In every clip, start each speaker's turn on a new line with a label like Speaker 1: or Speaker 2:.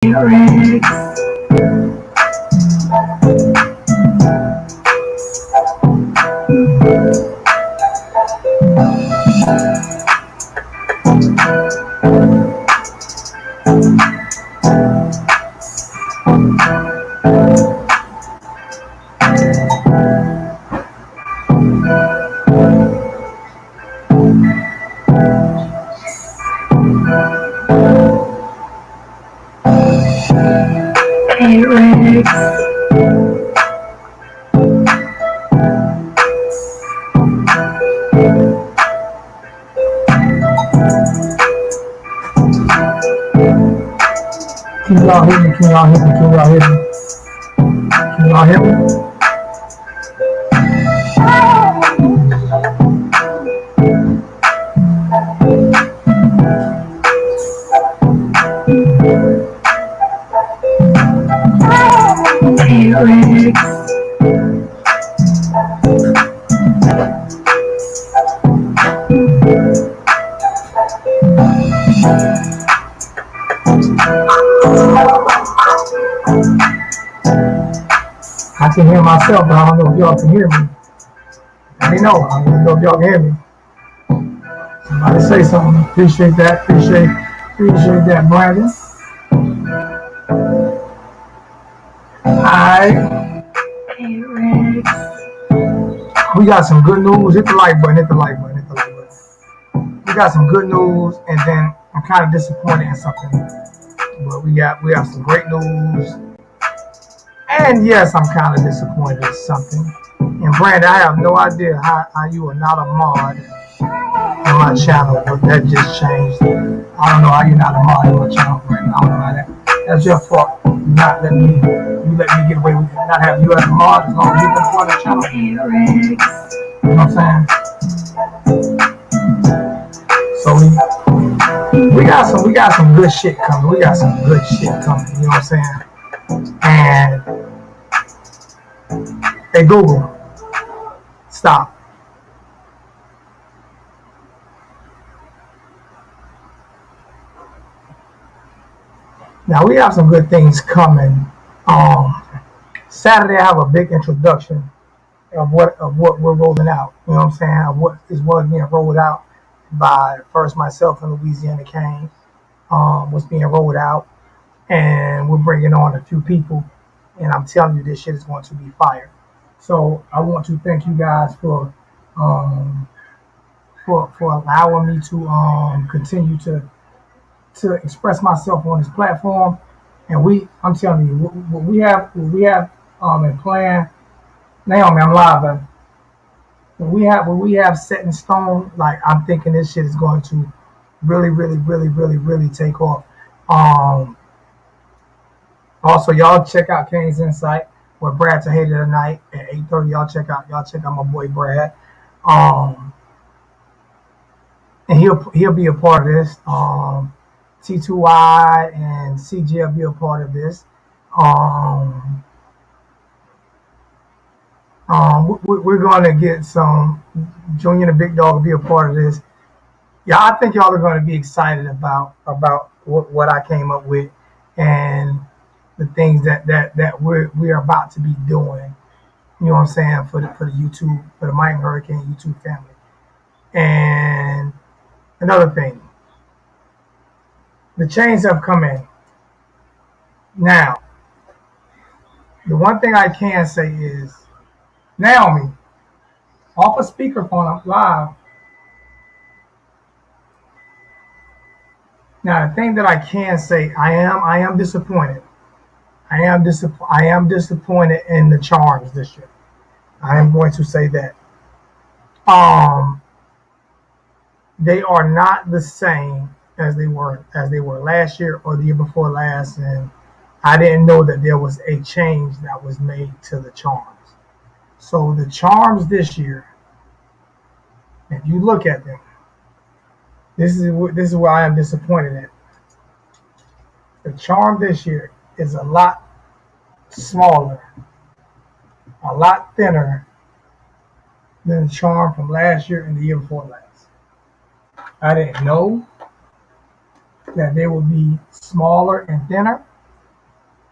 Speaker 1: Lyrics. Lyrics.
Speaker 2: Can y'all hear me? Can y'all hear me? Can y'all hear me? Can y'all hear me?
Speaker 1: Lyrics.
Speaker 2: I can hear myself, but I don't know if y'all can hear me. Let me know. I don't know if y'all can hear me. Somebody say something. Appreciate that. Appreciate that, Brandon. Alright.
Speaker 1: Lyrics.
Speaker 2: We got some good news. Hit the like button, hit the like button, hit the like button. We got some good news, and then I'm kind of disappointed in something. But we have some great news. And yes, I'm kind of disappointed in something. And Brandon, I have no idea how you are not a mod in my channel, but that just changed. I don't know how you're not a mod in my channel, Brandon. I don't know how that's your fault. You let me get away with it. Not have you as a mod as long as you've been part of the channel.
Speaker 1: Lyrics.
Speaker 2: You know what I'm saying? So we got some good shit coming. We got some good shit coming. You know what I'm saying? And hey Google, stop. Now we have some good things coming. Saturday I have a big introduction of what we're rolling out. You know what I'm saying? Of what is being rolled out by first myself and Louisiana Kane. What's being rolled out, and we're bringing on a few people. And I'm telling you, this shit is going to be fire. So I want to thank you guys um, for allowing me to continue to express myself on this platform. And I'm telling you, what we have in plan. Naomi, I'm live. What we have set in stone, like I'm thinking this shit is going to really take off. Um, Also, y'all check out Kane's Insight with Brad Tejada tonight at 8:30. Y'all check out my boy Brad. Um, and he'll be a part of this. T2Y and CJ will be a part of this. Um, we're going to get some Junior and the Big Dog will be a part of this. Yeah, I think y'all are going to be excited about what I came up with and the things that we're about to be doing. You know what I'm saying, for the YouTube, for the Mike Hurricane YouTube family. And another thing, the chains have come in. Now, the one thing I can say is, Naomi, off a speakerphone, I'm live. Now, the thing that I can say, I am disappointed. I am disappointed in the charms this year. I am going to say that. They are not the same as they were last year or the year before last, and I didn't know that there was a change that was made to the charms. So the charms this year, if you look at them, this is where I am disappointed at. The charm this year is a lot smaller, a lot thinner than the charm from last year and the year before last. I didn't know that they would be smaller and thinner.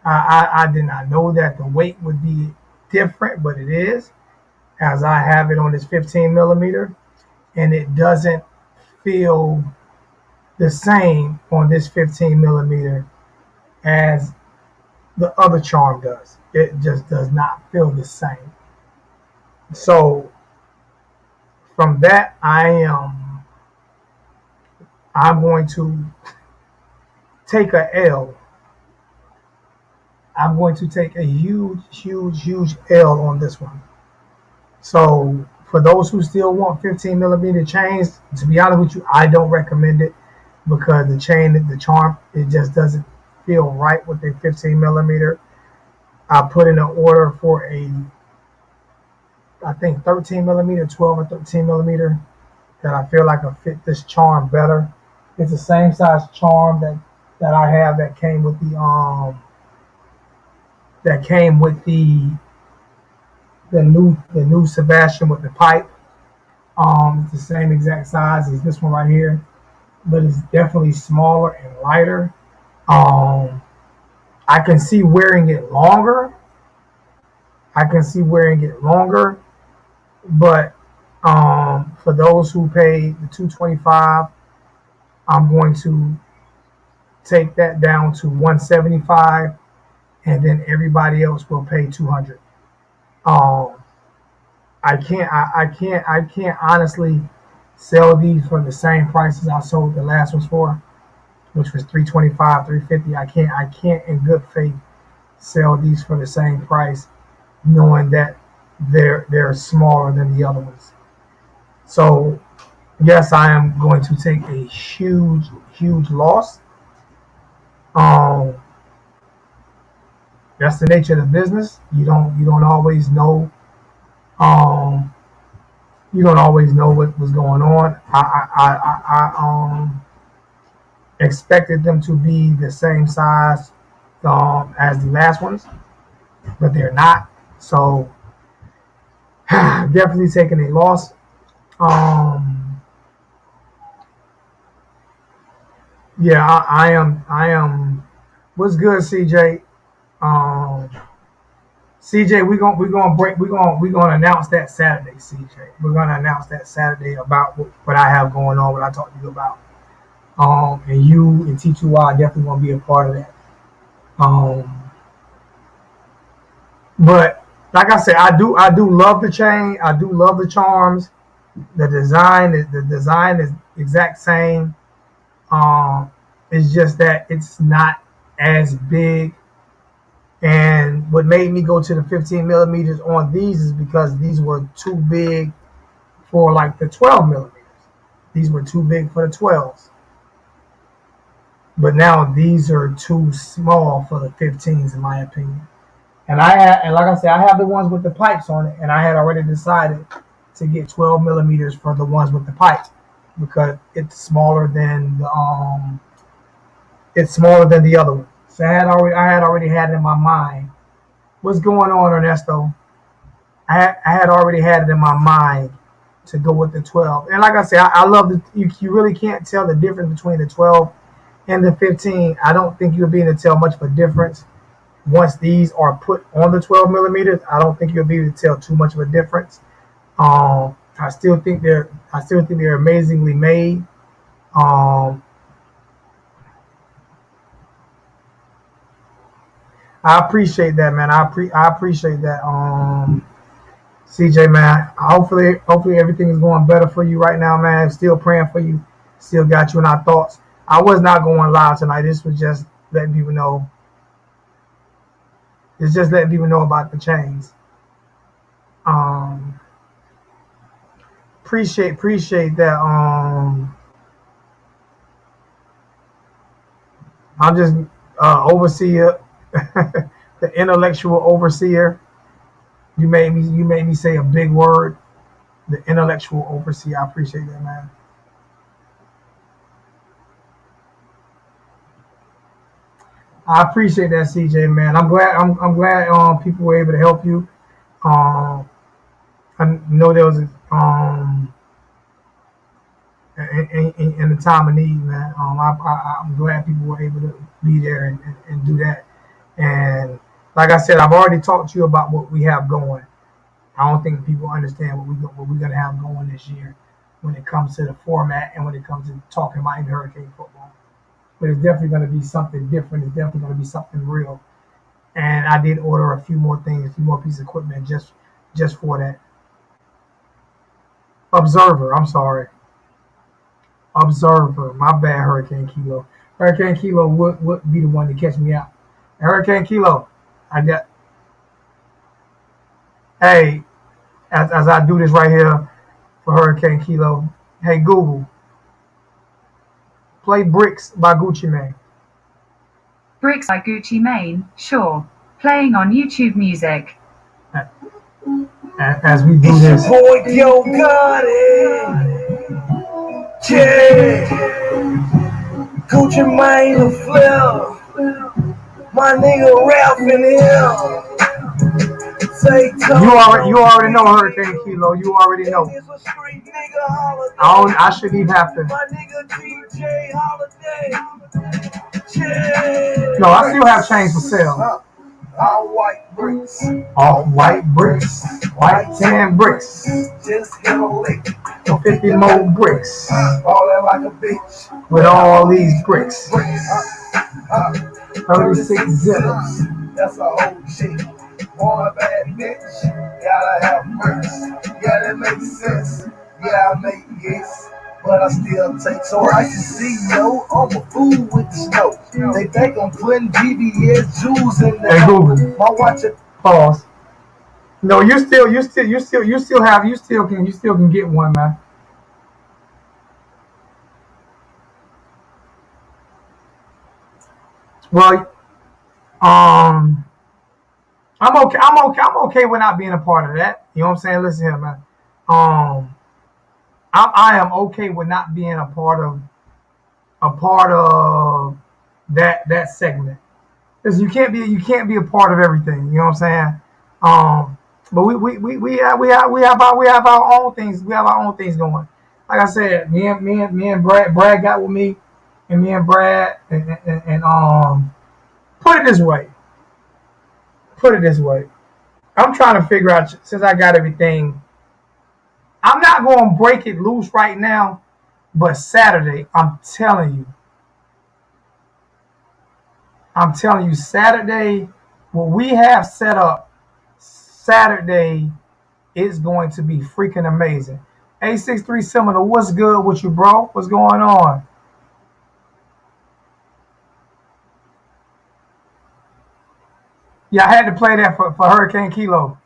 Speaker 2: I did not know that the weight would be different, but it is, as I have it on this 15 millimeter, and it doesn't feel the same on this 15 millimeter as the other charm does. It just does not feel the same. So from that, I'm going to take a L. I'm going to take a huge L on this one. So for those who still want 15 millimeter chains, to be honest with you, I don't recommend it because the charm, it just doesn't feel right with a 15 millimeter. I put in an order for I think 13 millimeter, 12 or 13 millimeter that I feel like will fit this charm better. It's the same size charm that I have that came with the new Sebastian with the pipe. It's the same exact size as this one right here, but it's definitely smaller and lighter. Um, I can see wearing it longer. I can see wearing it longer, but for those who paid the 225, I'm going to take that down to 175, and then everybody else will pay 200. Um, I can't honestly sell these for the same prices I sold the last ones for, which was 325, 350. I can't in good faith sell these for the same price, knowing that they're smaller than the other ones. So yes, I am going to take a huge loss. Um, that's the nature of the business. You don't always know. Um, you don't always know what was going on. I expected them to be the same size as the last ones, but they're not. So definitely taking a loss. Um, yeah, I am. I am. What's good, CJ? Um, CJ, we're gonna announce that Saturday. CJ, we're gonna announce that Saturday about what I have going on, what I talked to you about. And you and T2Y definitely want to be a part of that. Um, but like I said, I do love the chain. I do love the charms. The design is exact same. Um, it's just that it's not as big. And what made me go to the 15 millimeters on these is because these were too big for like the 12 millimeters. These were too big for the 12s. But now these are too small for the 15s, in my opinion. And like I said, I have the ones with the pipes on it, and I had already decided to get 12 millimeters for the ones with the pipes because it's smaller than the other one. So I had already had it in my mind. What's going on, Ernesto? I had already had it in my mind to go with the 12. And like I said, I love you really can't tell the difference between the 12 and the 15. I don't think you'll be able to tell much of a difference once these are put on the 12 millimeters. I don't think you'll be able to tell too much of a difference. I still think they're amazingly made. Um, I appreciate that, man. I appreciate that. CJ, man. Hopefully everything is going better for you right now, man. Still praying for you. Still got you in our thoughts. I was not going live tonight. This was just letting people know. It's just letting people know about the chains. Um, appreciate that. I'm just overseer, the intellectual overseer. You made me say a big word. The intellectual overseer. I appreciate that, man. I appreciate that, CJ, man. I'm glad people were able to help you. Um, I know there was in the time of need, man. I'm glad people were able to be there and do that. And like I said, I've already talked to you about what we have going. I don't think people understand what we're gonna have going this year when it comes to the format and when it comes to talking about Hurricane football. But it's definitely gonna be something different. It's definitely gonna be something real. And I did order a few more things, a few more pieces of equipment just for that. Observer, I'm sorry. Observer, my bad, Hurricane Kilo. Hurricane Kilo would be the one to catch me out. Hurricane Kilo, I got. Hey, as I do this right here for Hurricane Kilo. Hey Google, play Bricks by Gucci Mane.
Speaker 1: Bricks by Gucci Mane, sure. Playing on YouTube Music.
Speaker 2: As we do this.
Speaker 3: Boy, Yo Gotti. Yeah. Gucci Mane the flip. My nigga Ralph in here. Say
Speaker 2: you already know Hurricane Kilo. You already know. I shouldn't even have to.
Speaker 3: My nigga DJ Holiday.
Speaker 2: No, I still have chains for sale.
Speaker 3: All white bricks.
Speaker 2: All white bricks. White tan bricks.
Speaker 3: Just hit a lick.
Speaker 2: For 50 more bricks.
Speaker 3: All that like a bitch.
Speaker 2: With all these bricks.
Speaker 3: 36 zips. That's a whole chick. Want a bad bitch. Gotta have bricks. Yeah, that makes sense. Yeah, I make yes. But I still take so I can see, yo, I'm a fool with the snow. They think I'm putting GBS jewels in the
Speaker 2: Hey Google.
Speaker 3: my watch it.
Speaker 2: Pause. No, you still can get one, man. Well, I'm okay with not being a part of that. You know what I'm saying? Listen here, man. I am okay with not being a part of that segment. Because you can't be a part of everything. You know what I'm saying? But we have our own things. We have our own things going. Like I said, me and Brad got with me, and me and Brad and put it this way. I'm trying to figure out, since I got everything. I'm not going to break it loose right now, but Saturday, I'm telling you, Saturday, what we have set up, Saturday is going to be freaking amazing. A63 Seminole, what's good with you, bro? What's going on? Yeah, I had to play that for Hurricane Kilo.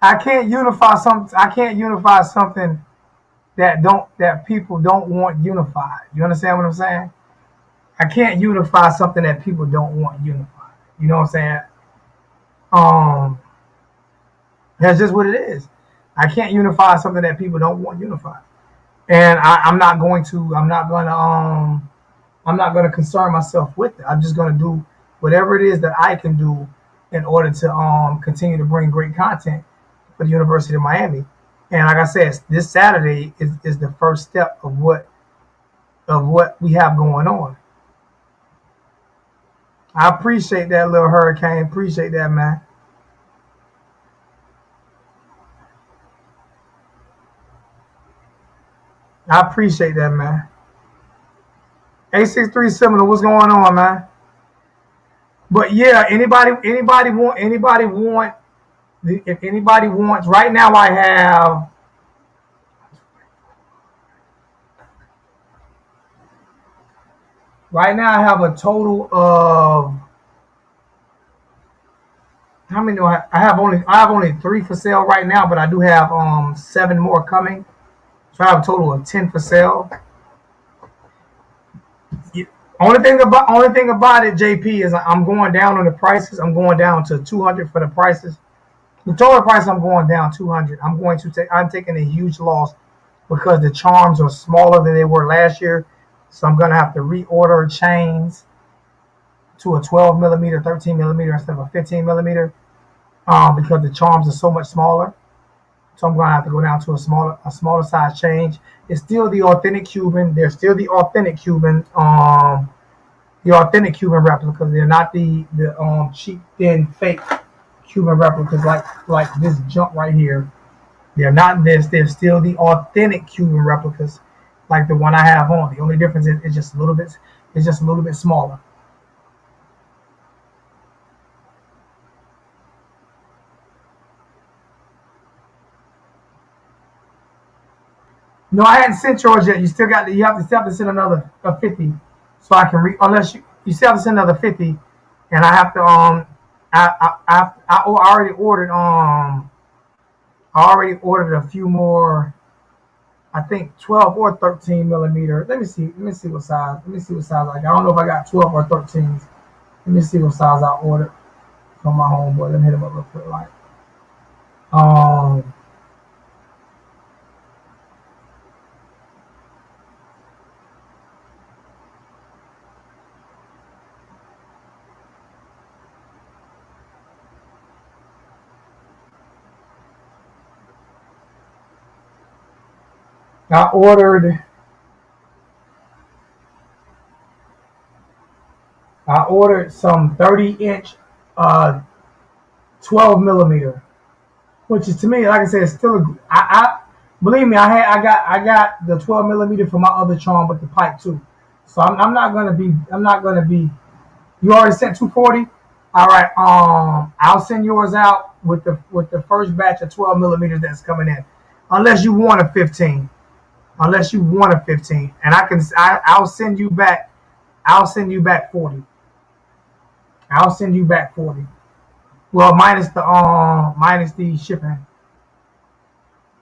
Speaker 2: I can't unify something that people don't want unified. You understand what I'm saying? I can't unify something that people don't want unified. You know what I'm saying? That's just what it is. I can't unify something that people don't want unified. And I'm not going to concern myself with it. I'm just gonna do whatever it is that I can do in order to continue to bring great content for the University of Miami. And like I said, this Saturday is the first step of what we have going on. I appreciate that, little Hurricane. Appreciate that, man. I appreciate that, man. A63 Seminole, what's going on, man? But yeah, anybody want if anybody wants, right now I have a total of how many do I have only 3 for sale right now, but I do have 7 more coming. So I have a total of 10 for sale. Only thing about it, JP, is I'm going down on the prices. I'm going down to 200 for the prices. The total price, I'm going down 200. I'm taking a huge loss because the charms are smaller than they were last year. So I'm gonna have to reorder chains to a 12 millimeter, 13 millimeter instead of a 15 millimeter, because the charms are so much smaller. So I'm gonna have to go down to a smaller size change. It's still the authentic Cuban. They're still the authentic Cuban. The authentic Cuban replicas. They're not the cheap, thin, fake Cuban replicas like this junk right here. They're not this. They're still the authentic Cuban replicas, like the one I have on. The only difference is it's just a little bit. It's just a little bit smaller. No, I hadn't sent yours yet. You still got. Still have to send another 50, so I can read. Unless you still have to send another 50, and I have to I already ordered I already ordered a few more. I think 12 or 13 millimeter. Let me see. Let me see what size. Let me see what size I got. I don't know if I got 12 or 13s. Let me see what size I ordered from my homeboy. Let me hit him up real quick. Like, um, I ordered. I ordered some 30-inch, 12 millimeter, which is to me, like I said, it's still a. I believe me, I got the 12 millimeter for my other charm with the pipe too. So I'm not gonna be. I'm not gonna be. You already sent 240. All right. I'll send yours out with the first batch of 12 millimeters that's coming in, unless you want a 15. Unless you want a 15, and I'll send you back. I'll send you back 40. I'll send you back 40. Well, minus the shipping.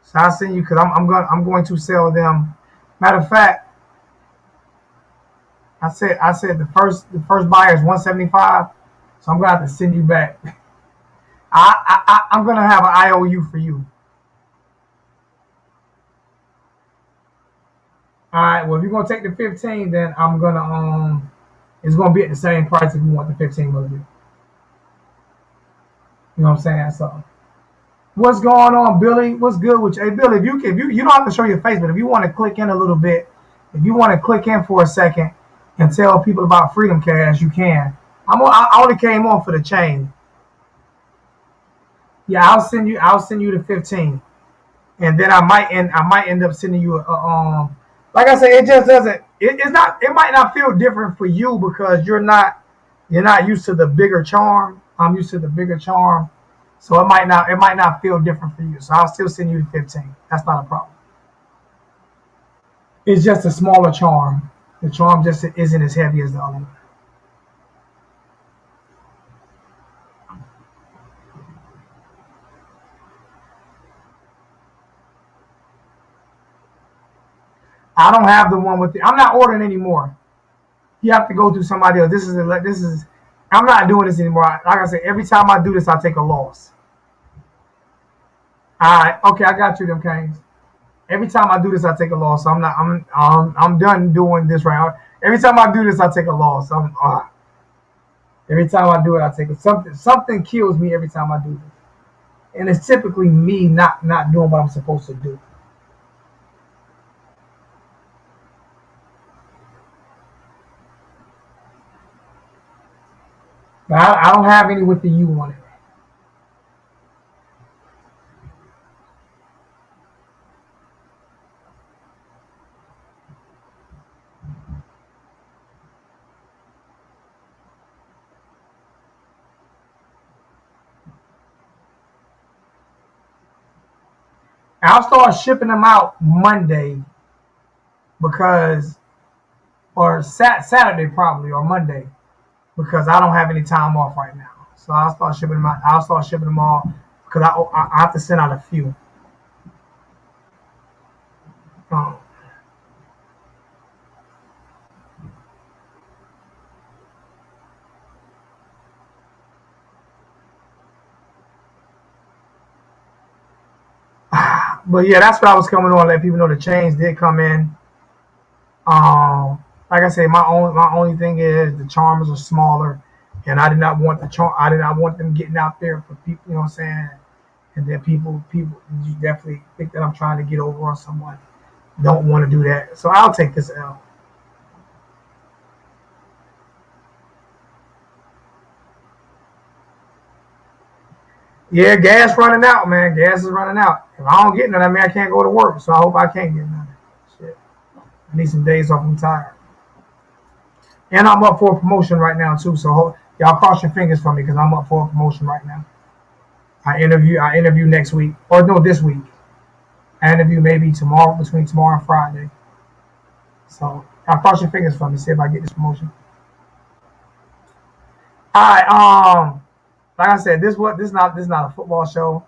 Speaker 2: So I'll send you because I'm going to sell them. Matter of fact, I said the first buyer is 175. So I'm gonna have to send you back. I'm gonna have an IOU for you. All right. Well, if you're gonna take the 15, then I'm gonna it's gonna be at the same price if you want the 15 millimeter. You know what I'm saying? So what's going on, Billy? What's good with you? Hey, Billy, if you don't have to show your face, but if you want to click in a little bit, if you want to click in for a second and tell people about Freedom Cash, you can. I only came on for the chain. Yeah, I'll send you the 15, and then I might end up sending you like I said, it just doesn't. It's not. It might not feel different for you because you're not used to the bigger charm. I'm used to the bigger charm. So it might not feel different for you. So I'll still send you the 15. That's not a problem. It's just a smaller charm. The charm just isn't as heavy as the other one. I don't have the one with the. I'm not ordering anymore. You have to go through somebody else. This is. I'm not doing this anymore. Like I said, every time I do this, I take a loss. All right, okay, I got you, them Canes. Every time I do this, I take a loss. I'm not. I'm done doing this right now. Every time I do this, I take a loss. Every time I do it, I take it. Something kills me every time I do this, and it's typically me not doing what I'm supposed to do. But I don't have any with the U on it. I'll start shipping them out Monday because, or Saturday probably, or Monday because I don't have any time off right now. So I'll start shipping them out. I'll start shipping them all because I have to send out a few. Um, but yeah, that's what I was coming on. Let people know the chains did come in. Like I said, my only thing is the charmers are smaller, and I did not want the charm. I did not want them getting out there for people. You know what I'm saying? And then people you definitely think that I'm trying to get over on someone. Don't want to do that. So I'll take this L. Yeah, gas running out, man. Gas is running out. If I don't get none, I mean I can't go to work. So I hope I can't get none. Shit. I need some days off. I'm tired. And I'm up for a promotion right now too. So y'all cross your fingers for me because I'm up for a promotion right now. I interview next week. Or no, this week. I interview maybe tomorrow, between tomorrow and Friday. So y'all cross your fingers for me, see if I get this promotion. Alright, like I said, this is not a football show.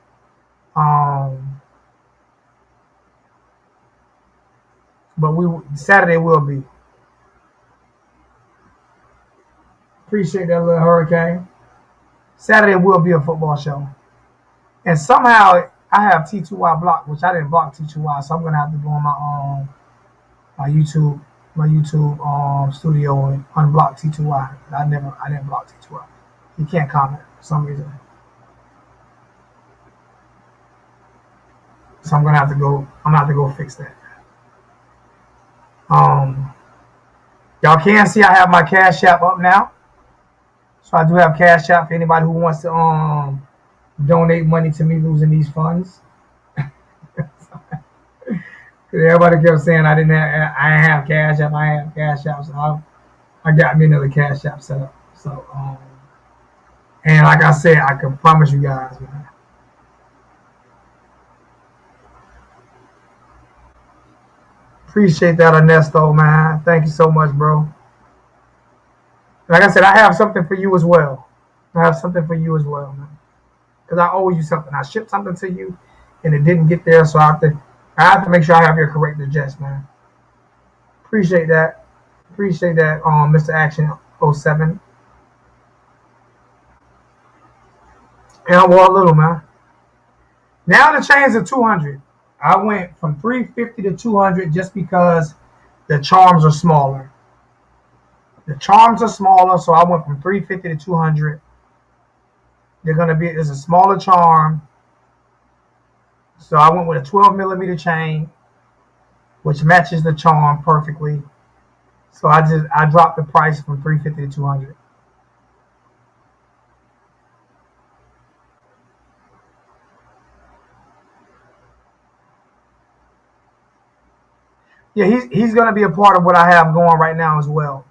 Speaker 2: But Saturday will be. Appreciate that little hurricane. Saturday will be a football show. And somehow I have T2Y blocked, which I didn't block T2Y, so I'm gonna have to go on my YouTube studio and unblock T2Y. I didn't block T2Y. He can't comment for some reason. So I'm gonna have to go fix that. Y'all can see I have my Cash App up now. So I do have Cash App for anybody who wants to donate money to me losing these funds. Everybody kept saying I didn't have Cash App. I have Cash App, so I got me another Cash App set up. So and like I said, I can promise you guys, man. Appreciate that, Ernesto, man. Thank you so much, bro. Like I said, I have something for you as well. I have something for you as well, man. Because I owe you something. I shipped something to you, and it didn't get there, so I have to make sure I have your correct address, man. Appreciate that. Appreciate that, Mr. Action 07. And I wore a little, man. Now the chains are 200. I went from 350 to 200 just because the charms are smaller. The charms are smaller, so I went from 350 to 200. It's a smaller charm. So I went with a 12 millimeter chain, which matches the charm perfectly. So I dropped the price from 350 to 200. Yeah, he's gonna be a part of what I have going right now as well.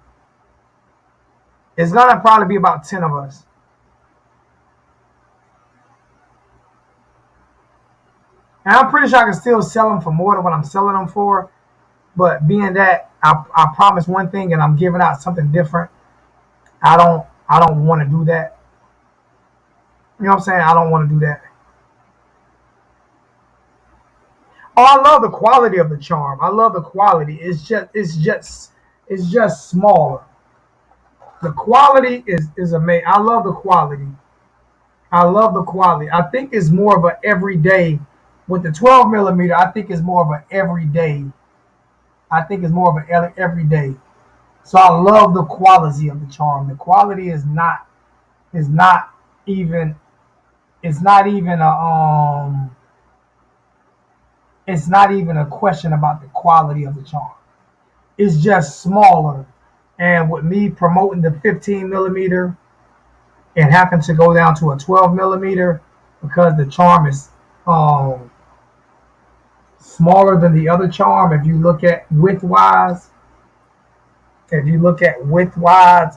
Speaker 2: It's gonna probably be about 10 of us. And I'm pretty sure I can still sell them for more than what I'm selling them for. But being that I promised one thing and I'm giving out something different, I don't want to do that. You know what I'm saying? I don't want to do that. Oh, I love the quality of the charm. I love the quality. It's just smaller. The quality is amazing. I love the quality. I love the quality. I think it's more of an everyday. With the 12 millimeter, I think it's more of an everyday. I think it's more of an everyday. So I love the quality of the charm. The quality is not even a question about the quality of the charm. It's just smaller. And with me promoting the 15 millimeter and having to go down to a 12 millimeter because the charm is smaller than the other charm. If you look at width-wise,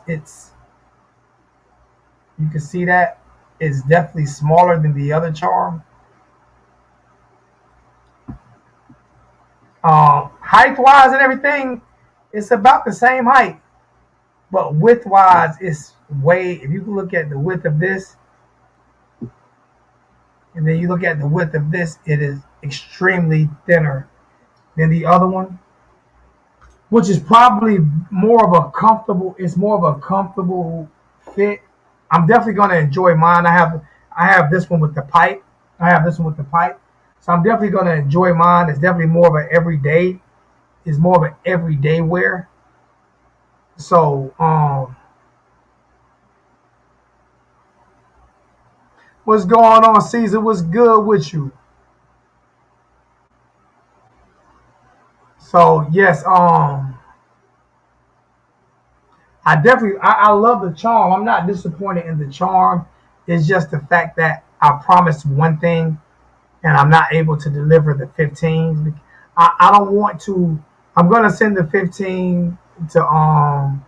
Speaker 2: it's, you can see that it's definitely smaller than the other charm. Height-wise and everything, it's about the same height. But width-wise, it's if you look at the width of this, and then you look at the width of this, it is extremely thinner than the other one, which is probably more of a comfortable fit. I'm definitely going to enjoy mine. I have this one with the pipe. So I'm definitely going to enjoy mine. It's definitely more of an everyday. It's more of an everyday wear. So, What's going on, Caesar? What's good with you? So yes, I love the charm. I'm not disappointed in the charm. It's just the fact that I promised one thing and I'm not able to deliver the 15. I don't want to. I'm gonna send the 15 to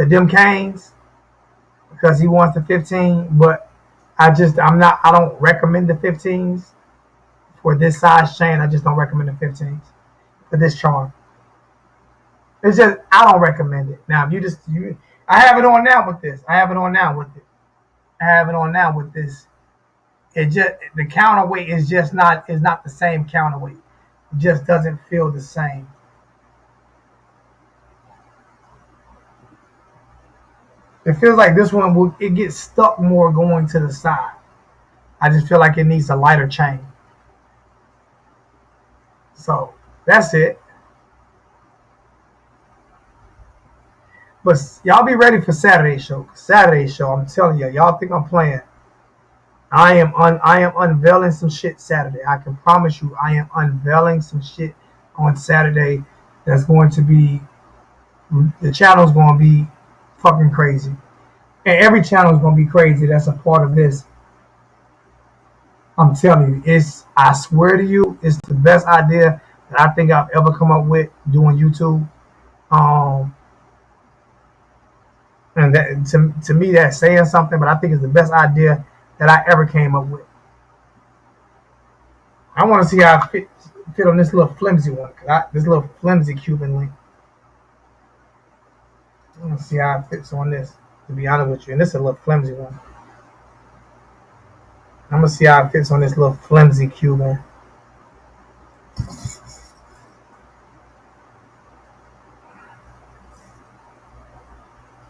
Speaker 2: Dim Canes because he wants the 15, but I don't recommend the 15s for this size chain. I just don't recommend the 15s for this charm. It's just I don't recommend it. Now if I have it on now with this. I have it on now with it. I have it on now with this. It just the counterweight is not the same counterweight. It just doesn't feel the same. It feels like this one it gets stuck more going to the side. I just feel like it needs a lighter chain. So that's it. But y'all be ready for Saturday show. Saturday show, I'm telling you, y'all think I'm playing. I am unveiling some shit Saturday. I can promise you, I am unveiling some shit on Saturday. That's going to be the channel's going to be fucking crazy, and every channel is going to be crazy. That's a part of this. I'm telling you, I swear to you, it's the best idea that I think I've ever come up with doing YouTube. And that, to me, that's saying something, but I think it's the best idea that I ever came up with. I want to see how it fit on this little flimsy one, this little flimsy Cuban link. I want to see how it fits on this, to be honest with you. And this is a little flimsy one. I'm going to see how it fits on this little flimsy Cuban.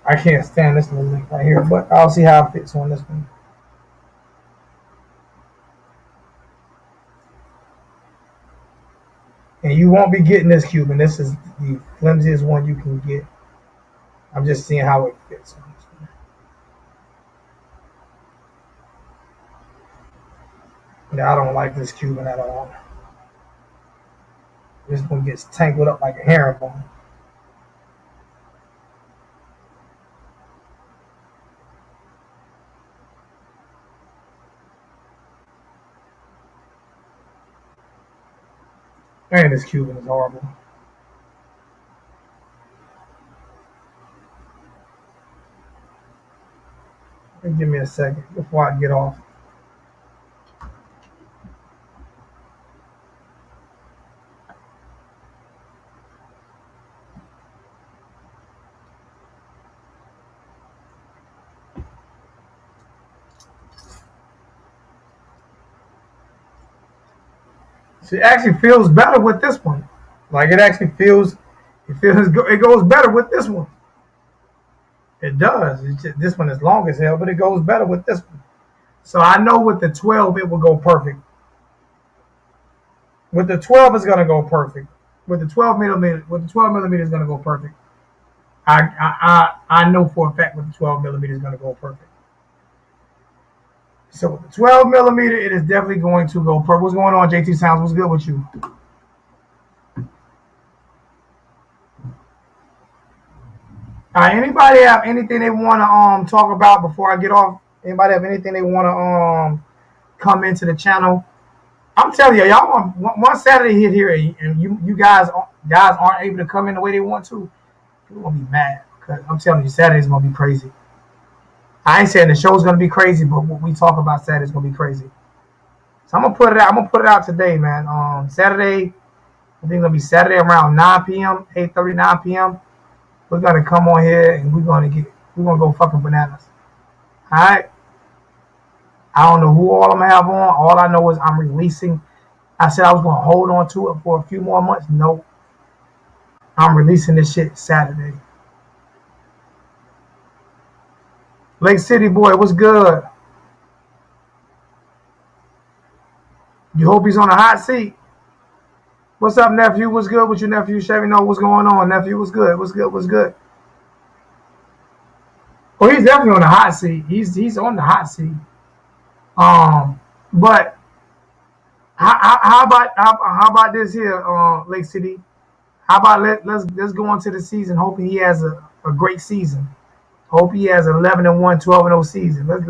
Speaker 2: I can't stand this little link right here, but I'll see how it fits on this one. And you won't be getting this Cuban. This is the flimsiest one you can get. I'm just seeing how it fits on this one. Yeah, I don't like this Cuban at all. This one gets tangled up like a herringbone. Man, this Cuban is horrible. Give me a second before I get off. See, it actually feels better with this one. Like it actually feels, it goes better with this one. It does. This one is long as hell, but it goes better with this one. So I know with the 12 it will go perfect. With the 12 it's gonna go perfect. With the 12 millimeter, it's gonna go perfect. I know for a fact with the 12 millimeter is gonna go perfect. So with the 12 millimeter, it is definitely going to go perfect. What's going on, JT Sounds? What's good with you? Anybody have anything they want to talk about before I get off? Anybody have anything they want to come into the channel? I'm telling you, y'all, one Saturday hit here, and you guys aren't able to come in the way they want to. You're gonna be mad because I'm telling you, Saturday's gonna be crazy. I ain't saying the show's gonna be crazy, but what we talk about Saturday's gonna be crazy. So I'm gonna put it out. I'm gonna put it out today, man. Saturday, I think it'll be Saturday around 9 p.m., 8:30, 9 p.m. We're gonna come on here and we're gonna go fucking bananas. All right. I don't know who all I'm gonna have on. All I know is I'm releasing. I said I was gonna hold on to it for a few more months. Nope. I'm releasing this shit Saturday. Lake City boy, what's good? You hope he's on the hot seat. What's up, nephew? What's good with you, nephew? Chevy, know what's going on, nephew? What's good? What's good? What's good? Well, he's definitely on the hot seat. He's on the hot seat. But how about this here, Lake City? How about let's go into the season, hoping he has a great season. Hope he has 11-1, 12-0 season. Let's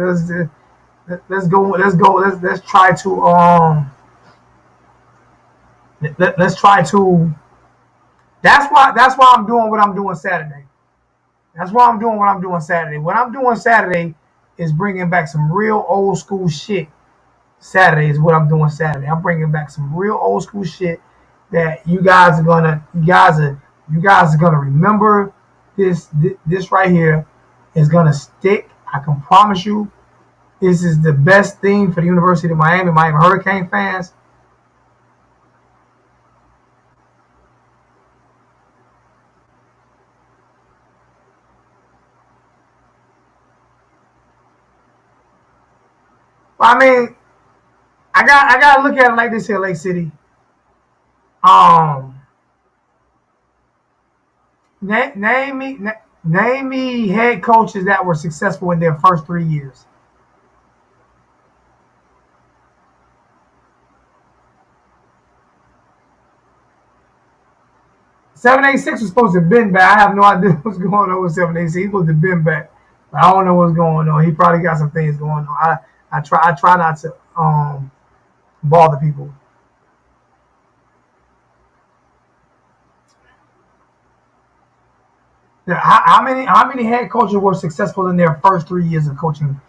Speaker 2: try to let's try to. That's why I'm doing what I'm doing Saturday. That's why I'm doing what I'm doing Saturday. What I'm doing Saturday is bringing back some real old school shit. Saturday is what I'm doing Saturday. I'm bringing back some real old school shit that you guys are gonna remember. This right here is gonna stick. I can promise you. This is the best thing for the University of Miami Hurricane fans. I mean, I gotta look at it like this here, Lake City. Um, name me head coaches that were successful in their first 3 years. 786 was supposed to have been back. I have no idea what's going on with 786. He's supposed to have been back, but I don't know what's going on. He probably got some things going on. I try not to bother people. Yeah, how many head coaches were successful in their first 3 years of coaching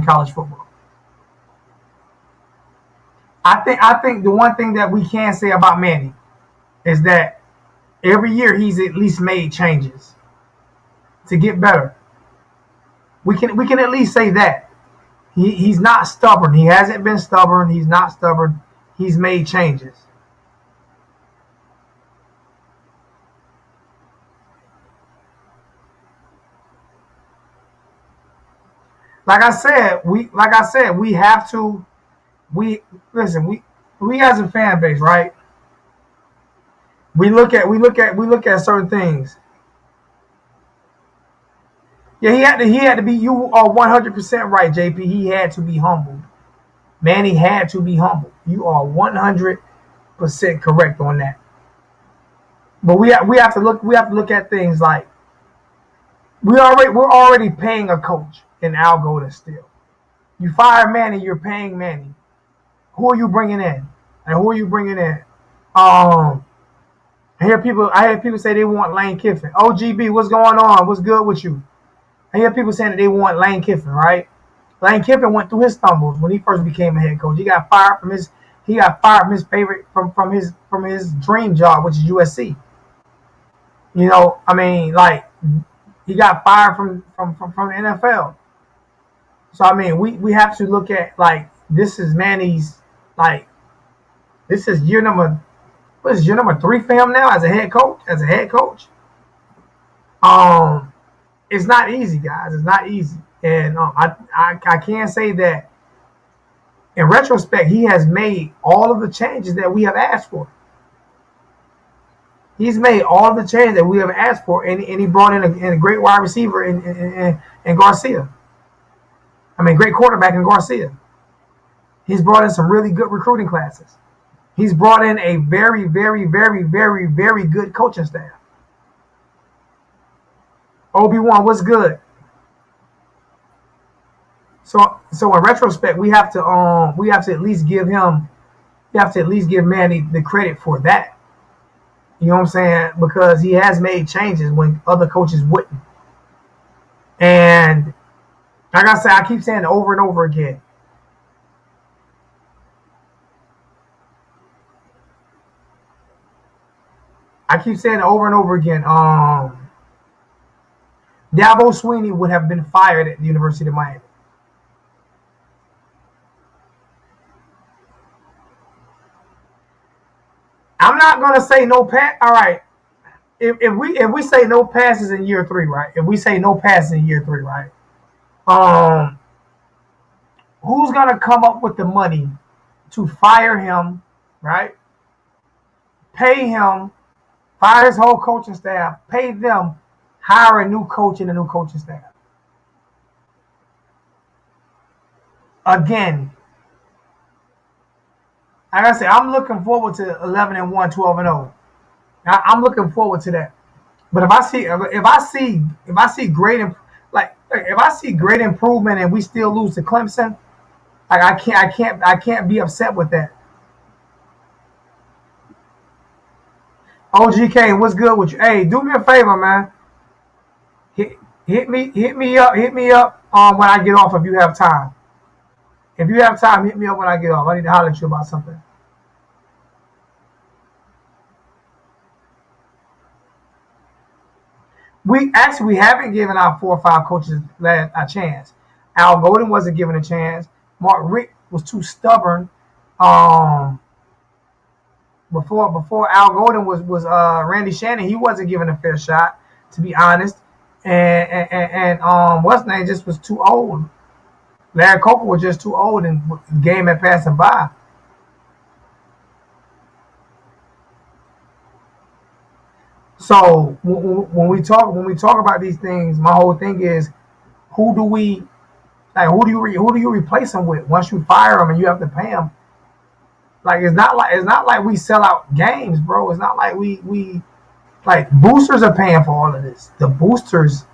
Speaker 2: college football? I think the one thing that we can say about Manny is that every year he's at least made changes to get better. We can at least say that he's not stubborn. He hasn't been stubborn. He's not stubborn. He's made changes. Like I said, we have to. We listen. We as a fan base, right? We look at certain things. Yeah, he had to be. You are 100% right, JP. He had to be humbled. Manny had to be humbled. You are 100% correct on that. But we have to look at things like we're already paying a coach in Al Golden still. You fire Manny, you're paying Manny. Who are you bringing in? And who are you bringing in? Um, I hear people say they want Lane Kiffin. OGB, what's going on? What's good with you? I hear people saying that they want Lane Kiffin, right? Lane Kiffin went through his stumbles when he first became a head coach. He got fired from his favorite from his dream job, which is USC. I mean, like he got fired from the NFL. So I mean, we have to look at like this is Manny's like this is year number what is year number 3 for him now as a head coach. Um, it's not easy, guys. It's not easy, and I can say that in retrospect, he has made all of the changes that we have asked for. He's made all of the changes that we have asked for, and he brought in a great wide receiver in Garcia. I mean, great quarterback in Garcia. He's brought in some really good recruiting classes. He's brought in a very, very, very, very, very good coaching staff. Obi-Wan, what's good? So in retrospect, we have to at least give him we have to at least give Manny the credit for that. You know what I'm saying? Because he has made changes when other coaches wouldn't. And like I said, I keep saying it over and over again. I keep saying it over and over again. Dabo Sweeney would have been fired at the University of Miami. I'm not gonna say no pass. All right, if we say no passes in year 3, right? If we say no passes in year 3, right? Um, who's gonna come up with the money to fire him, right? Pay him, fire his whole coaching staff, pay them, hire a new coach and a new coaching staff. again, like I said, I'm looking forward to 11-1, 12-0. I'm looking forward to that. But if I see great if I see great improvement and we still lose to Clemson, like I can't be upset with that. OGK, what's good with you? Hey, do me a favor, man. Hit me up when I get off if you have time. If you have time, hit me up when I get off. I need to holler at you about something. We haven't given our 4 or 5 coaches a chance. Al Golden wasn't given a chance. Mark Richt was too stubborn. Before Al Golden was Randy Shannon, he wasn't given a fair shot, to be honest. And what's name just was too old. Larry Coker was just too old, and the game had passed him by. So when we talk about these things, my whole thing is, who do you replace him with once you fire him and you have to pay him? Like it's not like we sell out games, bro. It's not like we like boosters are paying for all of this. The boosters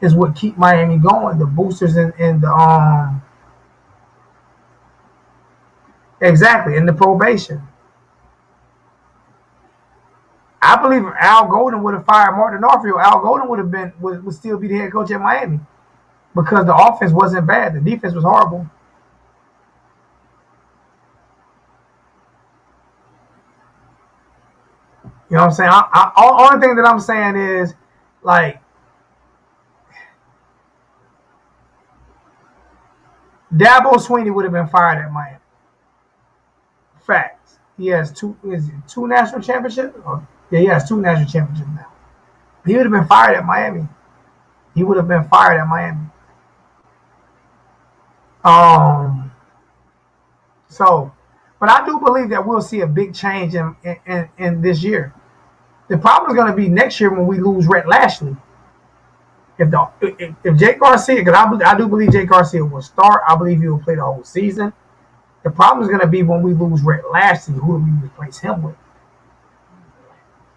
Speaker 2: is what keep Miami going. The boosters in the exactly in the probation. I believe if Al Golden would have fired Martin Norfield, Al Golden would still be the head coach at Miami because the offense wasn't bad. The defense was horrible. You know what I'm saying? Only thing that I'm saying is, like, Dabo Swinney would have been fired at Miami. Facts. He has two national championships? Yeah, he has 2 national championships now. He would have been fired at Miami. So, but I do believe that we'll see a big change in this year. The problem is going to be next year when we lose Rhett Lashley. If Jake Garcia, because I do believe Jake Garcia will start. I believe he will play the whole season. The problem is going to be when we lose Rhett Lashley. Who do we replace him with?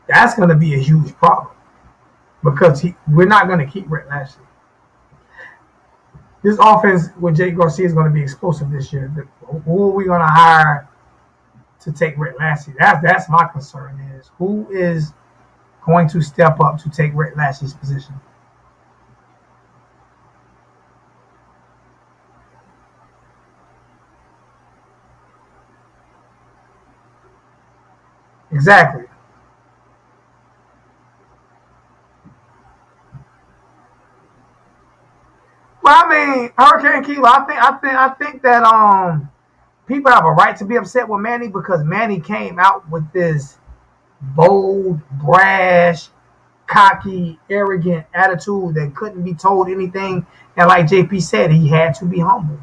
Speaker 2: That's going to be a huge problem because we're not going to keep Rhett Lashley. This offense with Jake Garcia is going to be explosive this year. Who are we going to hire to take Rhett Lashley? That's my concern is who is going to step up to take Rhett Lashley's position. Exactly. Well, I mean, Hurricane Kilo, I think that people have a right to be upset with Manny because Manny came out with this bold, brash, cocky, arrogant attitude that couldn't be told anything. And like JP said, he had to be humble.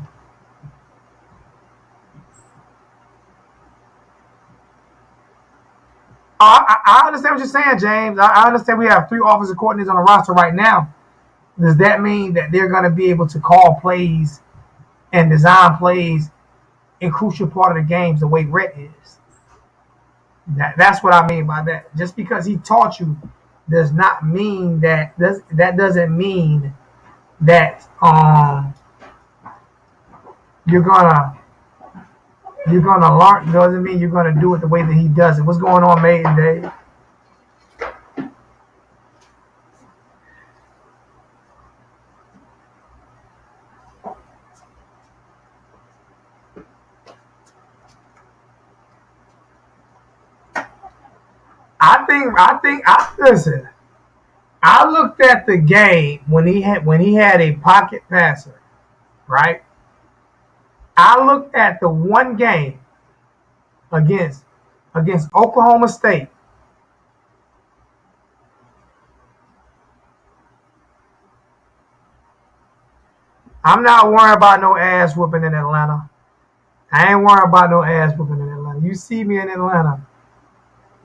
Speaker 2: I understand what you're saying, James. I understand we have 3 offensive coordinators on the roster right now. Does that mean that they're going to be able to call plays and design plays in crucial part of the games the way Rhett is? That's what I mean by that. Just because he taught you does not mean that doesn't mean that you're gonna learn. Doesn't mean you're gonna do it the way that he does it. What's going on, Maiden Dave? Listen. I looked at the game when he had a pocket passer, right? I looked at the one game against Oklahoma State. I'm not worried about no ass whooping in Atlanta. I ain't worried about no ass whooping in Atlanta. You see me in Atlanta.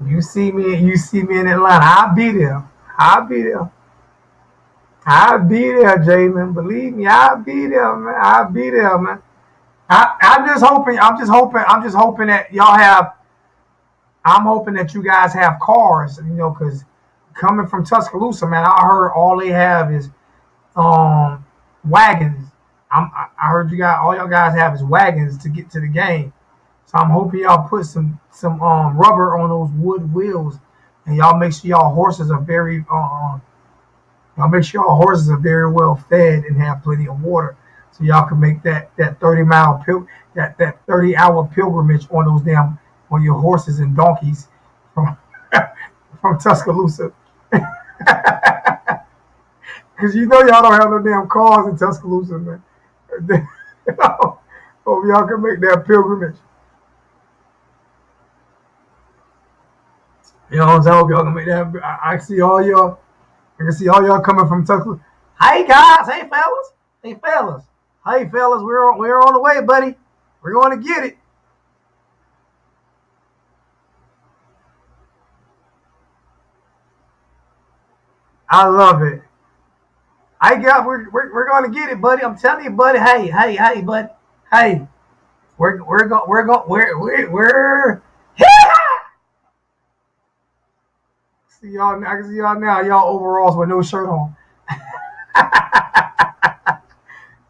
Speaker 2: You see me in Atlanta. I'll be there. I'll be there, Jalen. Believe me, I'll be there, man. I'm just hoping that y'all have. I'm hoping that you guys have cars, because coming from Tuscaloosa, man, I heard all they have is wagons. I heard all y'all guys have is wagons to get to the game. So I'm hoping y'all put some rubber on those wood wheels, and y'all make sure y'all make sure y'all horses are very well fed and have plenty of water, so y'all can make that 30-hour pilgrimage on your horses and donkeys from from Tuscaloosa. Because y'all don't have no damn cars in Tuscaloosa, man. Hope y'all can make that pilgrimage. You know what I'm saying? I hope y'all can make that. I see all y'all. I can see all y'all coming from Tuscaloosa. Hey guys, hey fellas, hey fellas. We're on the way, buddy. We're going to get it. I love it. We're going to get it, buddy. I'm telling you, buddy. Hey, buddy. Hey, we're going we're see y'all. I can see y'all now. Y'all overalls with no shirt on.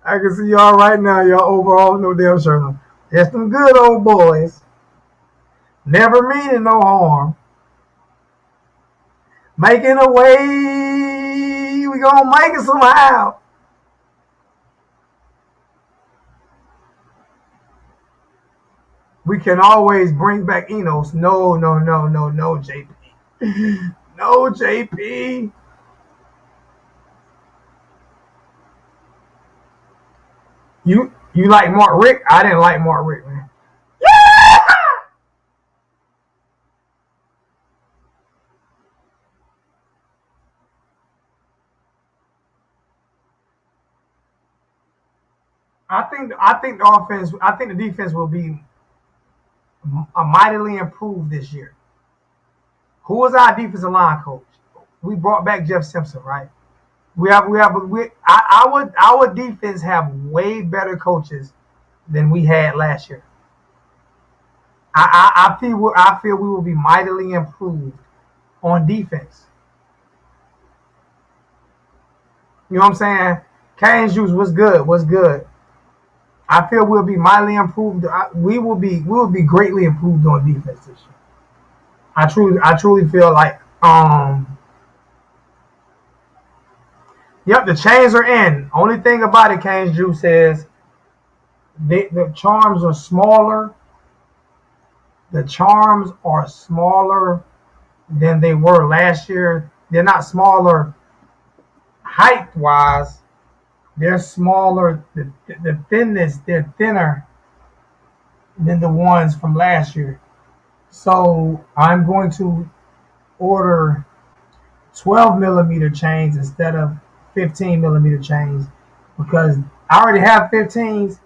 Speaker 2: I can see y'all right now. Y'all overalls, no damn shirt on. Just them good old boys. Never meaning no harm. Making a way. We gonna make it somehow. We can always bring back Enos. No, JP. No, JP. You like Mark Rick? I didn't like Mark Rick, man. Yeah! I think the defense will be mightily improved this year. Who was our defensive line coach? We brought back Jeff Simpson, right? Our defense have way better coaches than we had last year. I feel we will be mightily improved on defense. You know what I'm saying? Canes Juice, what's good? What's good? I feel we'll be mightily improved. We will be greatly improved on defense this year. I truly feel like yep, the chains are in. Only thing about it, Canes Juice, is the charms are smaller. The charms are smaller than they were last year. They're not smaller height wise. They're smaller. The thinness, they're thinner than the ones from last year. So I'm going to order 12 millimeter chains instead of 15 millimeter chains, because I already have 15s.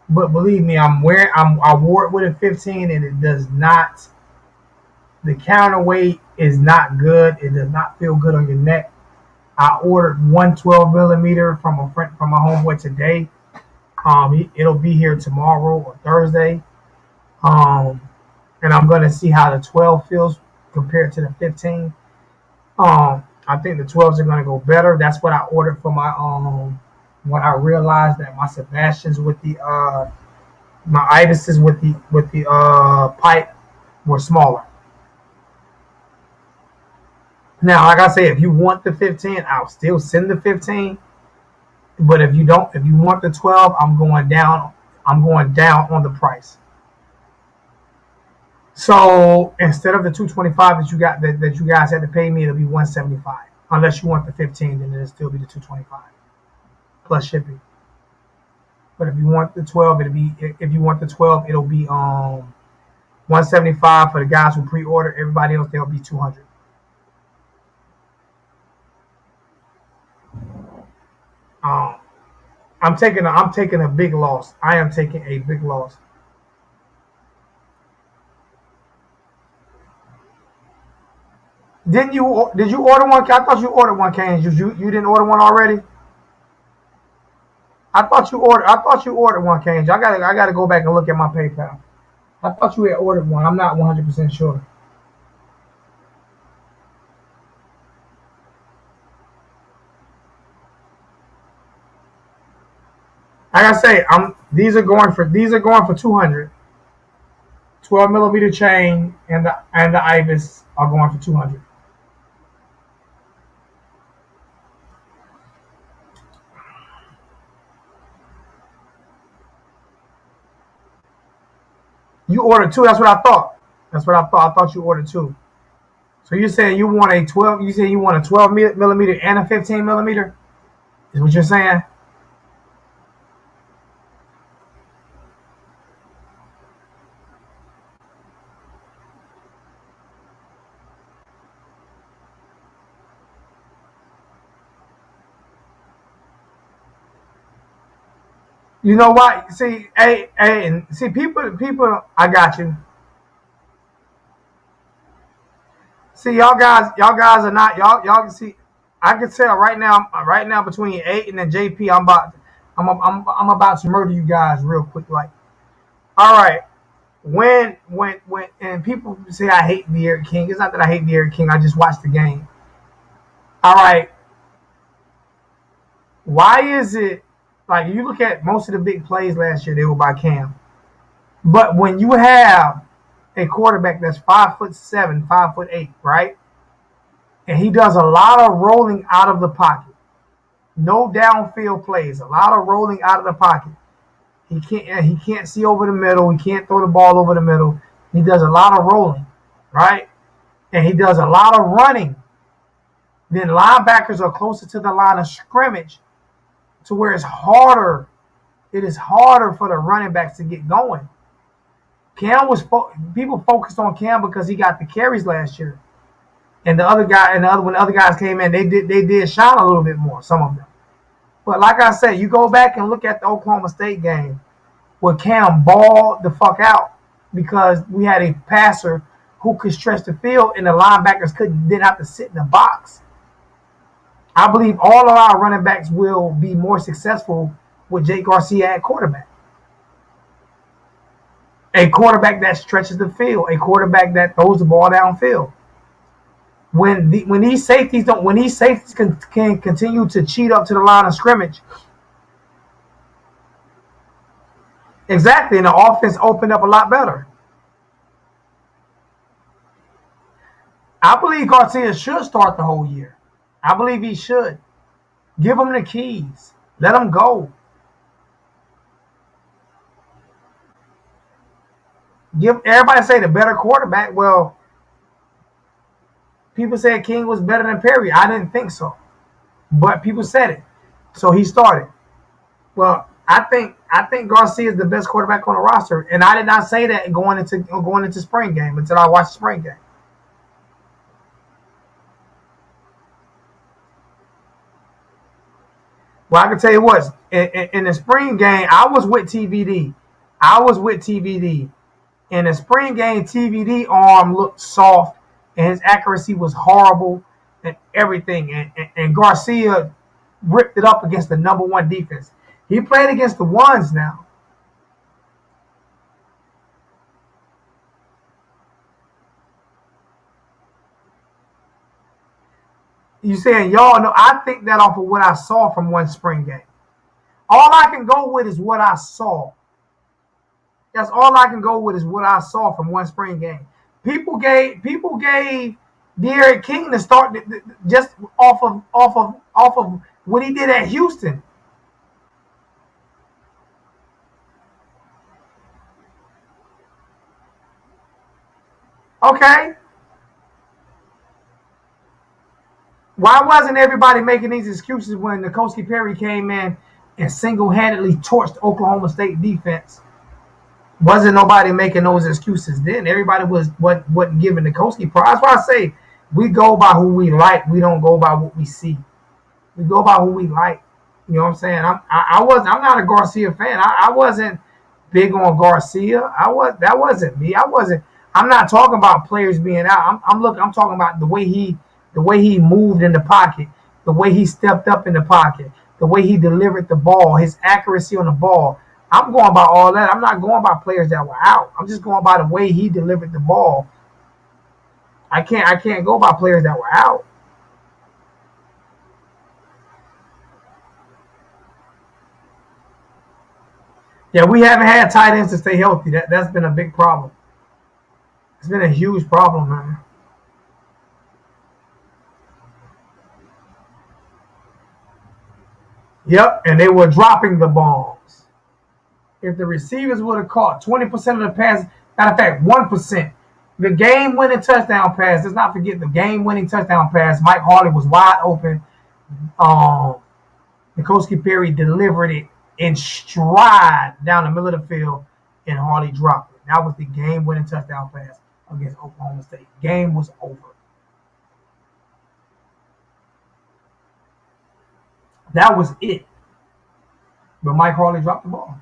Speaker 2: But believe me, I wore it with a 15, and it does not. The counterweight is not good. It does not feel good on your neck. I ordered 112 millimeter from my homeboy today. It'll be here tomorrow or Thursday. And I'm gonna see how the 12 feels compared to the 15. I think the 12s are gonna go better. That's what I ordered for my when I realized that my Sebastians with the my Ibises with the pipe were smaller. Now, like I say, if you want the 15, I'll still send the 15. But if you want the 12, I'm going down. I'm going down on the price. So instead of the 225 that you guys had to pay me, it'll be 175. Unless you want the 15, then it'll still be the 225 plus shipping. But if you want the 12, it'll be 175 for the guys who pre-order. Everybody else, they'll be 200. I'm taking a big loss. I am taking a big loss. Did you order one? I thought you ordered one, Canes. You didn't order one already? I thought you ordered. I thought you ordered one, Cage. I gotta go back and look at my PayPal. I thought you had ordered one. I'm not 100% sure. Like I say, these are going for 200. 12 millimeter chain and the Ibis are going for 200. You ordered two. That's what I thought. That's what I thought. I thought you ordered two. So you're saying you want a 12? You saying you want a 12 millimeter and a 15 millimeter? Is what you're saying? You know what? See, and see, people. I got you. See, y'all guys are not y'all. See, I can tell right now between Aiden and JP, I'm about to murder you guys real quick. Like, all right, when, and people say I hate De'Aaron King. It's not that I hate De'Aaron King. I just watched the game. All right, why is it like you look at most of the big plays last year they were by Cam, but when you have a quarterback that's 5'7", 5'8", right? And he does a lot of rolling out of the pocket. No downfield plays, a lot of rolling out of the pocket. He can't see over the middle, he can't throw the ball over the middle. He does a lot of rolling, right? And he does a lot of running. Then linebackers are closer to the line of scrimmage to where it is harder for the running backs to get going. People focused on Cam because he got the carries last year, and when the other guys came in, they did shine a little bit more, some of them. But like I said, you go back and look at the Oklahoma State game where Cam balled the fuck out because we had a passer who could stretch the field and the linebackers didn't have to sit in the box. I believe all of our running backs will be more successful with Jake Garcia at quarterback. A quarterback that stretches the field, a quarterback that throws the ball downfield. When these safeties can continue to cheat up to the line of scrimmage, exactly, and the offense opened up a lot better. I believe Garcia should start the whole year. I believe he should. Give him the keys. Let him go. Everybody say the better quarterback. Well, people said King was better than Perry. I didn't think so, but people said it, so he started. Well, I think Garcia is the best quarterback on the roster, and I did not say that going into spring game until I watched spring game. Well, I can tell you what, in the spring game, I was with TVD. In the spring game, TVD arm looked soft, and his accuracy was horrible and everything. And Garcia ripped it up against the number one defense. He played against the ones now. You saying y'all know? I think that off of what I saw from one spring game. All I can go with is what I saw. That's all I can go with is what I saw from one spring game. People gave De'Aaron King the start just off of what he did at Houston. Okay. Why wasn't everybody making these excuses when N'Kosi Perry came in and single-handedly torched Oklahoma State defense? Wasn't nobody making those excuses then? Everybody wasn't giving N'Kosi prize. That's why I say we go by who we like. We don't go by what we see. We go by who we like. You know what I'm saying? I'm not a Garcia fan. I wasn't big on Garcia. That wasn't me. I'm not talking about players being out. I'm talking about the way he moved in the pocket, the way he stepped up in the pocket, the way he delivered the ball, his accuracy on the ball. I'm going by all that. I'm not going by players that were out. I'm just going by the way he delivered the ball. I can't go by players that were out. Yeah, we haven't had tight ends to stay healthy. That's been a big problem. It's been a huge problem, man. Yep, and they were dropping the bombs. If the receivers would have caught 20% of the passes, matter of fact, 1%, the game-winning touchdown pass, let's not forget the game-winning touchdown pass, Mike Harley was wide open. N'Kosi Perry delivered it in stride down the middle of the field, and Harley dropped it. That was the game-winning touchdown pass against Oklahoma State. Game was over. That was it. But Mike Harley dropped the ball.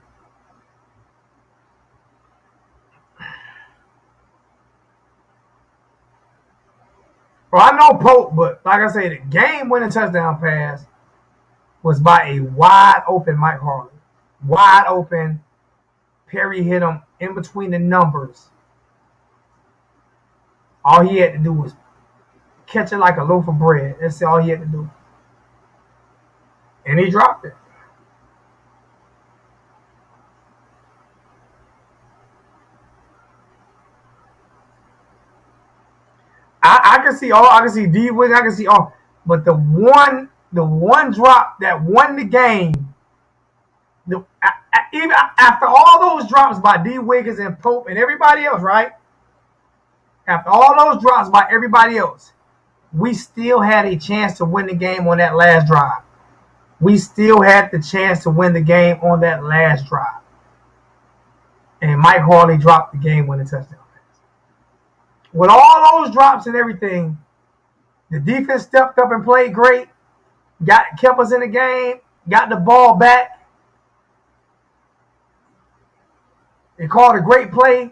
Speaker 2: Well, I know Pope, but like I said, the game-winning touchdown pass was by a wide-open Mike Harley. Wide open. Perry hit him in between the numbers. All he had to do was catch it like a loaf of bread. That's all he had to do. And he dropped it. I can see all. I can see D Wig. I can see all. But the one drop that won the game. Even after all those drops by D Wiggins and Pope and everybody else, right? After all those drops by everybody else, we still had a chance to win the game on that last drive. We still had the chance to win the game on that last drive. And Mike Harley dropped the game-winning touchdown pass. With all those drops and everything, the defense stepped up and played great, kept us in the game, got the ball back. They called a great play.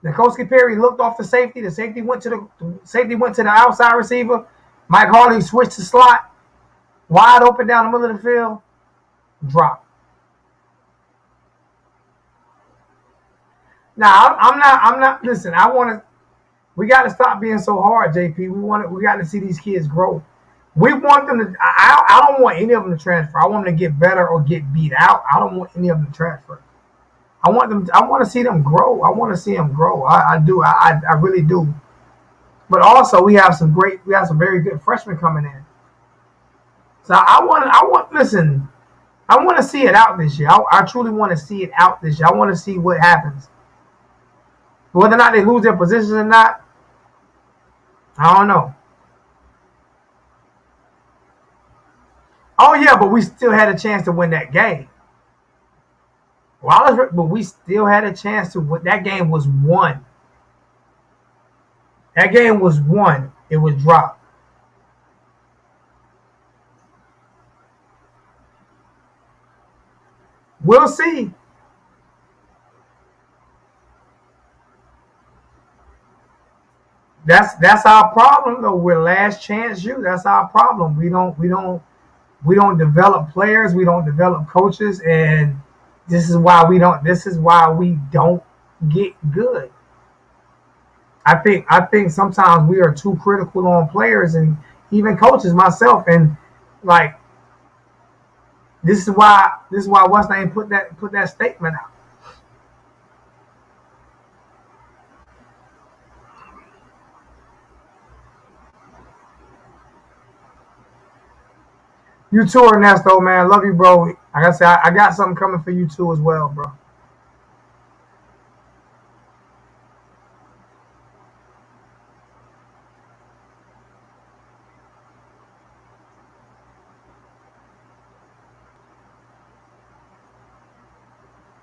Speaker 2: N'Kosi Perry looked off the safety. The safety went to the outside receiver. Mike Harley switched to slot, wide open down the middle of the field, drop. Now I'm not. Listen, we got to stop being so hard, JP. We got to see these kids grow. We want them to. I don't want any of them to transfer. I want them to get better or get beat out. I don't want any of them to transfer. I want to see them grow. I want to see them grow. I do. I really do. But also, we have some very good freshmen coming in. So I want to see it out this year. I truly want to see it out this year. I want to see what happens. Whether or not they lose their positions or not, I don't know. Oh yeah, but we still had a chance to win that game. But we still had a chance to win. That game was won. That game was won. It was dropped. We'll see. That's our problem though. We're last chance you. That's our problem. We don't develop players. We don't develop coaches, and this is why we don't get good. I think sometimes we are too critical on players and even coaches, myself, and like this is why what's name put that statement out. You too, Ernesto, man. Love you, bro. Like I said, I got something coming for you too as well, bro.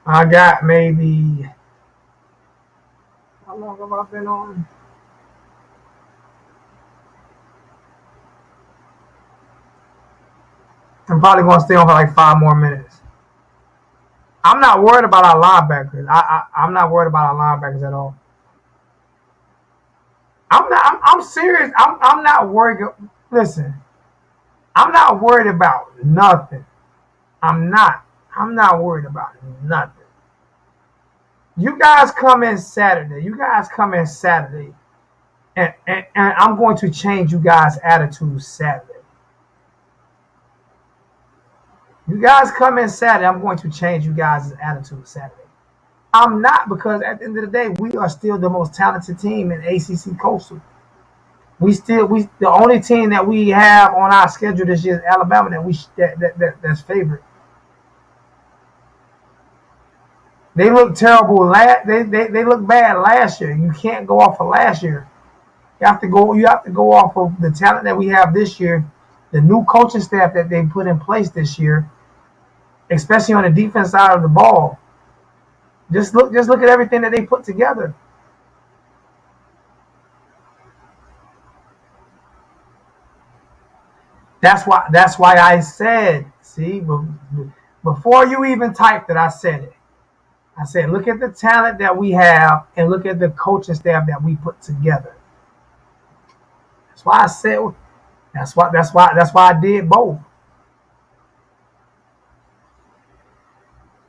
Speaker 2: I got maybe, how long have I been on? I'm probably going to stay on for like 5 more minutes. I'm not worried about our linebackers. I'm not worried about our linebackers at all. I'm serious. I'm not worried. Listen, I'm not worried about nothing. I'm not. I'm not worried about nothing. You guys come in Saturday. You guys come in Saturday. And I'm going to change you guys' attitude Saturday. You guys come in Saturday. I'm going to change you guys' attitude Saturday. I'm not, because at the end of the day, we are still the most talented team in ACC Coastal. The only team that we have on our schedule this year is Alabama that's favored. They look terrible. They look bad last year. You can't go off of last year. You have to go off of the talent that we have this year, the new coaching staff that they put in place this year, especially on the defense side of the ball. Just look at everything that they put together. That's why I said, see, before you even typed it, I said it. I said, look at the talent that we have and look at the coaching staff that we put together. That's why I said. That's why I did both.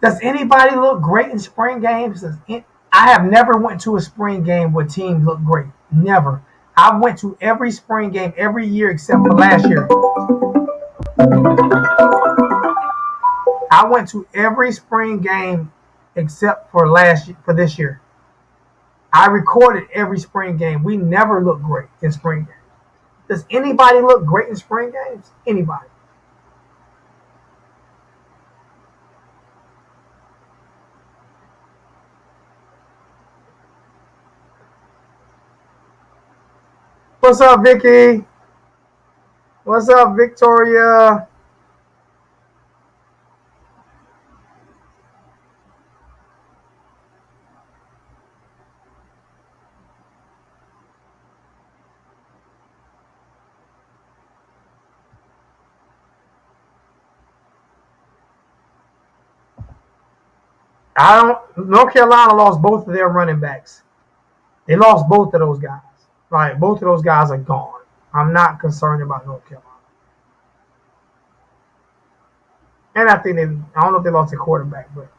Speaker 2: Does anybody look great in spring games? I have never went to a spring game where teams look great. Never. I went to every spring game every year except for last year. I went to every spring game except for this year. I recorded every spring game. We never look great in spring games. Does anybody look great in spring games? Anybody? What's up, Vicky? What's up, Victoria? North Carolina lost both of their running backs. They lost both of those guys. Like, both of those guys are gone. I'm not concerned about North Carolina. And I don't know if they lost a quarterback, but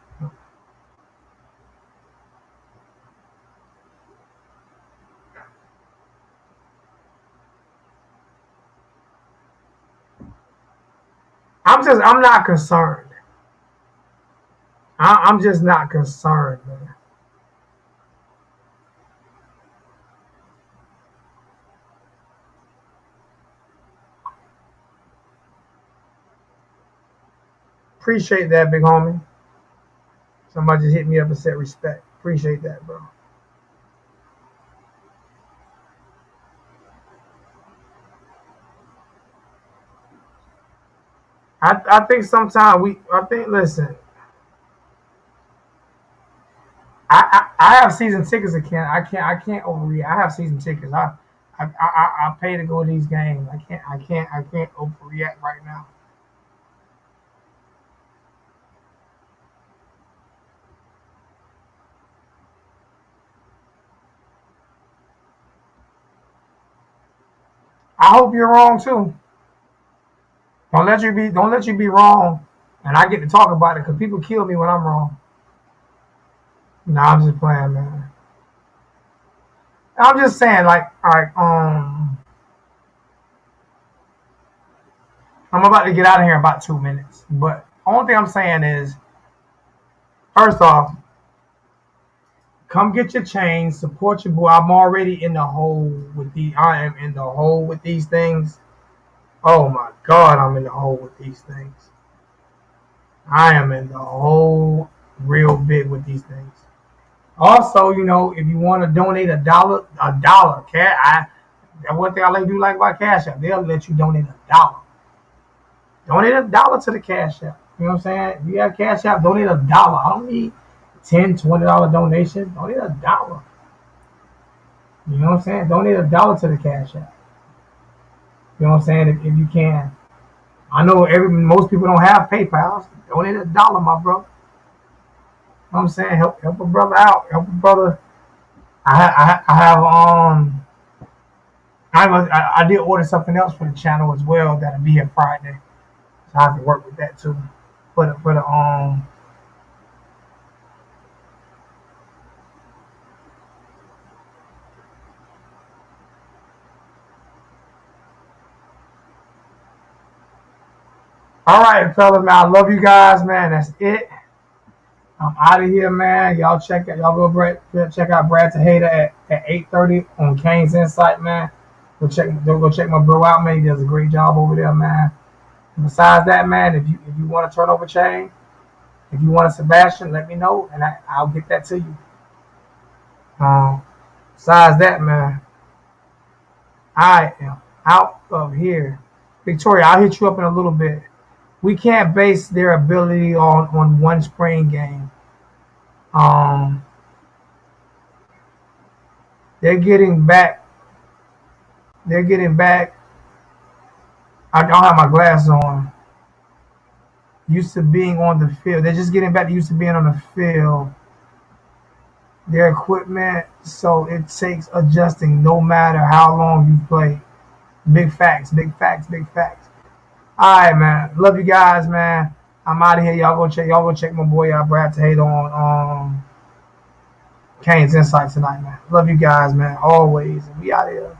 Speaker 2: I'm not concerned. I'm just not concerned, man. Appreciate that, big homie. Somebody just hit me up and said respect. Appreciate that, bro. I think sometimes listen, I have season tickets. I can't overreact. I have season tickets. I pay to go to these games. I can't overreact right now. I hope you're wrong too. Don't let you be wrong, and I get to talk about it because people kill me when I'm wrong. No, I'm just playing, man. I'm just saying, I'm about to get out of here in about 2 minutes. But only thing I'm saying is, first off, come get your chains, support your boy. I'm already in the hole I am in the hole with these things. Oh my God, I'm in the hole with these things. I am in the hole real big with these things. Also, if you want to donate a dollar, that one thing I do like about Cash App, they'll let you donate a dollar. Donate a dollar to the Cash App. You know what I'm saying? If you have Cash App, donate a dollar. I don't need $10, $20 donation. Donate a dollar. You know what I'm saying? Donate a dollar to the Cash App. You know what I'm saying? If you can. I know most people don't have PayPal. Donate a dollar, my bro. You know what I'm saying? Help a brother out. Help a brother. I I did order something else for the channel as well that'll be here Friday, so I have to work with that too. For the All right, fellas, man. I love you guys, man. That's it. I'm out of here, man. Check out Brad Tejada at 8:30 on Kane's Insight, man. Go check my bro out, man. He does a great job over there, man. And besides that, man, if you want a turnover chain, if you want a Sebastian, let me know and I'll get that to you. Besides that, man, I am out of here. Victoria, I'll hit you up in a little bit. We can't base their ability on one spring game. They're getting back. They're getting back. I don't have my glasses on. Used to being on the field. They're just getting back to used to being on the field. Their equipment, so it takes adjusting no matter how long you play. Big facts, big facts, big facts. All right, man. Love you guys, man. I'm out of here. Y'all go check my boy out, Brad Tejada on Kane's Insight tonight, man. Love you guys, man. Always. We out here.